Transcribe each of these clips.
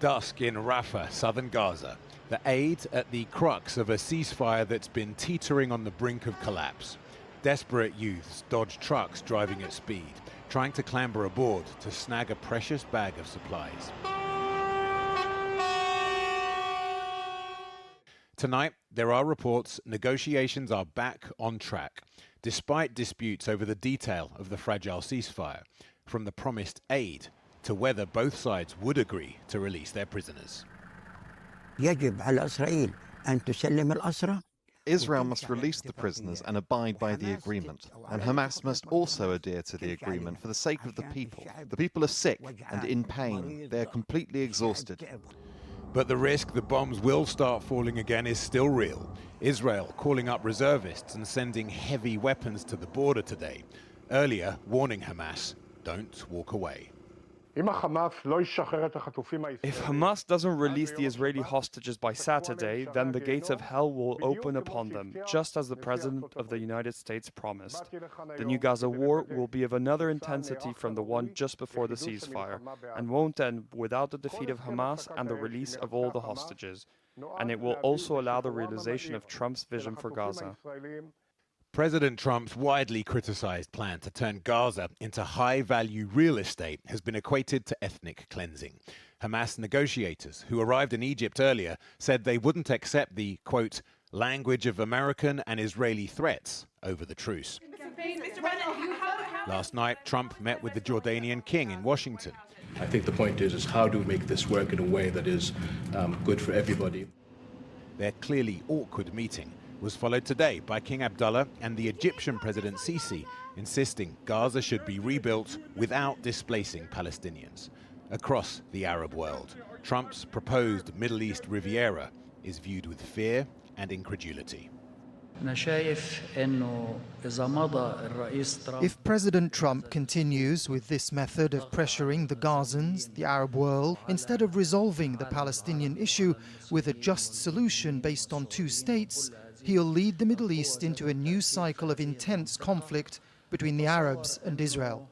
Dusk in Rafah, southern Gaza. The aid at the crux of a ceasefire that's been teetering on the brink of collapse. Desperate youths dodge trucks driving at speed, trying to clamber aboard to snag a precious bag of supplies. Tonight, there are reports negotiations are back on track, despite disputes over the detail of the fragile ceasefire, from the promised aid to whether both sides would agree to release their prisoners. Israel must release the prisoners and abide by the agreement, and Hamas must also adhere to the agreement for the sake of the people. The people are sick and in pain. They are completely exhausted. But the risk the bombs will start falling again is still real. Israel calling up reservists and sending heavy weapons to the border today. Earlier, warning Hamas, don't walk away. If Hamas doesn't release the Israeli hostages by Saturday, then the gates of hell will open upon them, just as the President of the United States promised. The new Gaza war will be of another intensity from the one just before the ceasefire, and won't end without the defeat of Hamas and the release of all the hostages. And it will also allow the realization of Trump's vision for Gaza. President Trump's widely criticized plan to turn Gaza into high-value real estate has been equated to ethnic cleansing. Hamas negotiators who arrived in Egypt earlier said they wouldn't accept the, quote, language of American and Israeli threats over the truce. Last night, Trump met with the Jordanian king in Washington. I think the point is how do we make this work in a way that is good for everybody. Their clearly awkward meeting was followed today by King Abdullah and the Egyptian President Sisi, insisting Gaza should be rebuilt without displacing Palestinians. Across the Arab world, Trump's proposed Middle East Riviera is viewed with fear and incredulity. If President Trump continues with this method of pressuring the Gazans, the Arab world, instead of resolving the Palestinian issue with a just solution based on two states, he'll lead the Middle East into a new cycle of intense conflict between the Arabs and Israel.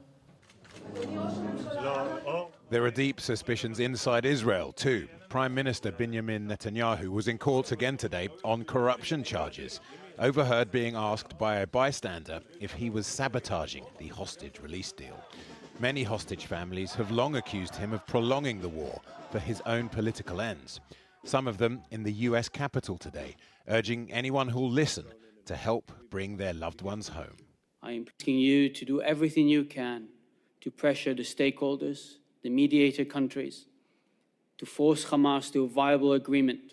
There are deep suspicions inside Israel, too. Prime Minister Benjamin Netanyahu was in court again today on corruption charges, overheard being asked by a bystander if he was sabotaging the hostage release deal. Many hostage families have long accused him of prolonging the war for his own political ends. Some of them in the US Capitol today, urging anyone who'll listen to help bring their loved ones home. I am asking you to do everything you can to pressure the stakeholders, the mediator countries, to force Hamas to a viable agreement.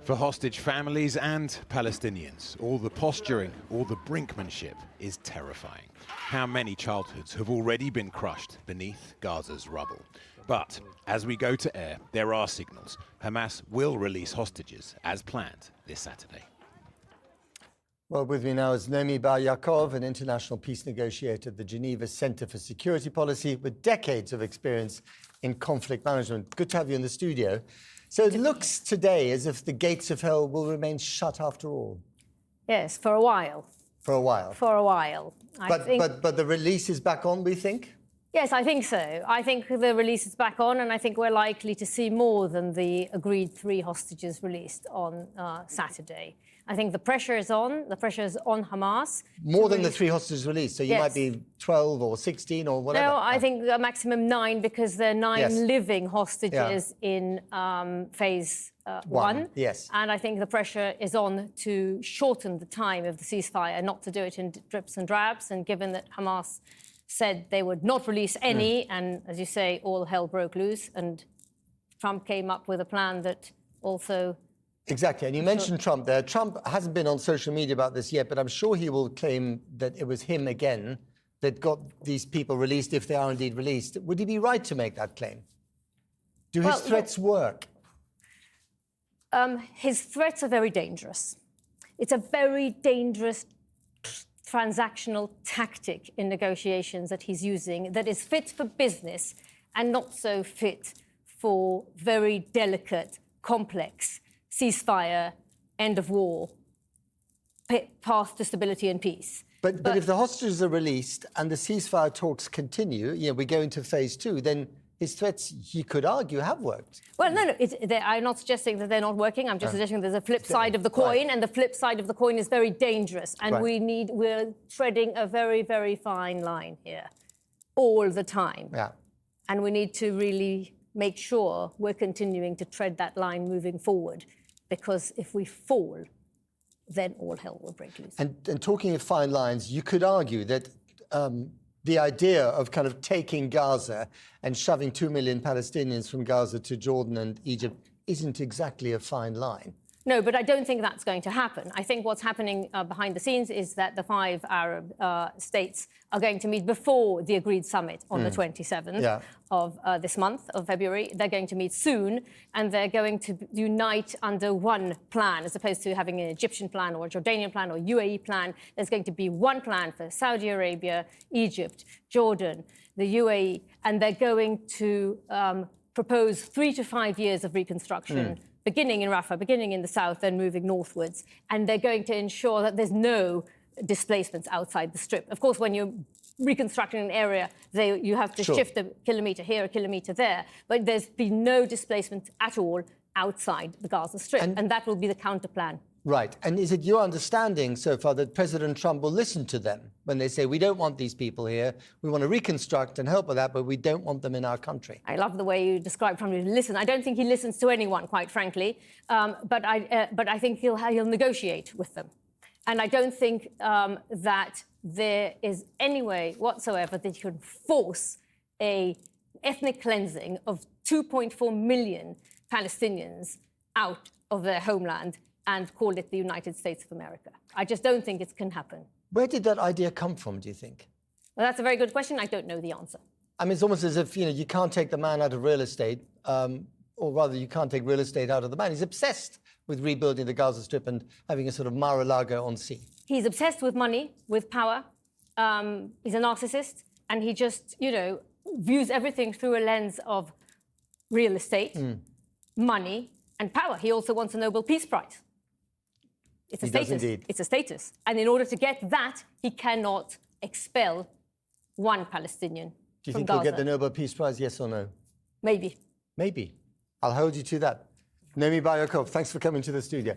For hostage families and Palestinians, all the posturing, all the brinkmanship is terrifying. How many childhoods have already been crushed beneath Gaza's rubble? But as we go to air, there are signals. Hamas will release hostages as planned this Saturday. Well, with me now is Nomi Bar Yaakov, an international peace negotiator at the Geneva Center for Security Policy with decades of experience in conflict management. Good to have you in the studio. So it looks today as if the gates of hell will remain shut after all. Yes, for a while. For a while. For a while. But the release is back on, we think? Yes, I think so. I think the release is back on, and I think we're likely to see more than the agreed 3 hostages released on Saturday. I think the pressure is on. The pressure is on Hamas. More than the 3 hostages released, so you might be 12 or 16 or whatever. No, I think a maximum 9 because there are 9 living hostages in phase 1. Yes. And I think the pressure is on to shorten the time of the ceasefire, not to do it in drips and drabs. And given that Hamas said they would not release any, and as you say, all hell broke loose, and Trump came up with a plan that also... Exactly, and you mentioned Trump there. Trump hasn't been on social media about this yet, but I'm sure he will claim that it was him again that got these people released, if they are indeed released. Would he be right to make that claim? Do his threats work? His threats are very dangerous. It's a very dangerous transactional tactic in negotiations that he's using that is fit for business and not so fit for very delicate, complex ceasefire, end of war, path to stability and peace. But if the hostages are released and the ceasefire talks continue, we go into phase 2, then his threats, you could argue, have worked. Well, no, I'm not suggesting that they're not working. I'm just suggesting there's a flip side of the coin, and the flip side of the coin is very dangerous. And we're treading a very, very fine line here all the time. Yeah. And we need to really make sure we're continuing to tread that line moving forward, because if we fall, then all hell will break loose. And talking of fine lines, you could argue that the idea of kind of taking Gaza and shoving 2 million Palestinians from Gaza to Jordan and Egypt isn't exactly a fine line. No, but I don't think that's going to happen. I think what's happening behind the scenes is that the 5 Arab states are going to meet before the agreed summit on the 27th of this month of February. They're going to meet soon, and they're going to unite under one plan, as opposed to having an Egyptian plan or a Jordanian plan or UAE plan. There's going to be one plan for Saudi Arabia, Egypt, Jordan, the UAE, and they're going to propose 3 to 5 years of reconstruction, beginning in Rafah, beginning in the south, then moving northwards. And they're going to ensure that there's no displacements outside the Strip. Of course, when you're reconstructing an area, you have to shift a kilometre here, a kilometre there. But there's been no displacement at all outside the Gaza Strip. And that will be the counter plan. Right. And is it your understanding so far that President Trump will listen to them when they say, we don't want these people here, we want to reconstruct and help with that, but we don't want them in our country? I love the way you describe Trump. Listen, I don't think he listens to anyone, quite frankly, but I think he'll negotiate with them. And I don't think that there is any way whatsoever that you can force an ethnic cleansing of 2.4 million Palestinians out of their homeland and call it the United States of America. I just don't think it can happen. Where did that idea come from, do you think? Well, that's a very good question. I don't know the answer. I mean, it's almost as if, you can't take the man out of real estate, or rather, you can't take real estate out of the man. He's obsessed with rebuilding the Gaza Strip and having a sort of Mar-a-Lago on sea. He's obsessed with money, with power. He's a narcissist, and he just, views everything through a lens of real estate, money, and power. He also wants a Nobel Peace Prize. It's a status. Does indeed. It's a status. And in order to get that, he cannot expel one Palestinian from Gaza. Do you think he'll get the Nobel Peace Prize, yes or no? Maybe. Maybe. I'll hold you to that. Naomi Bayakov, thanks for coming to the studio.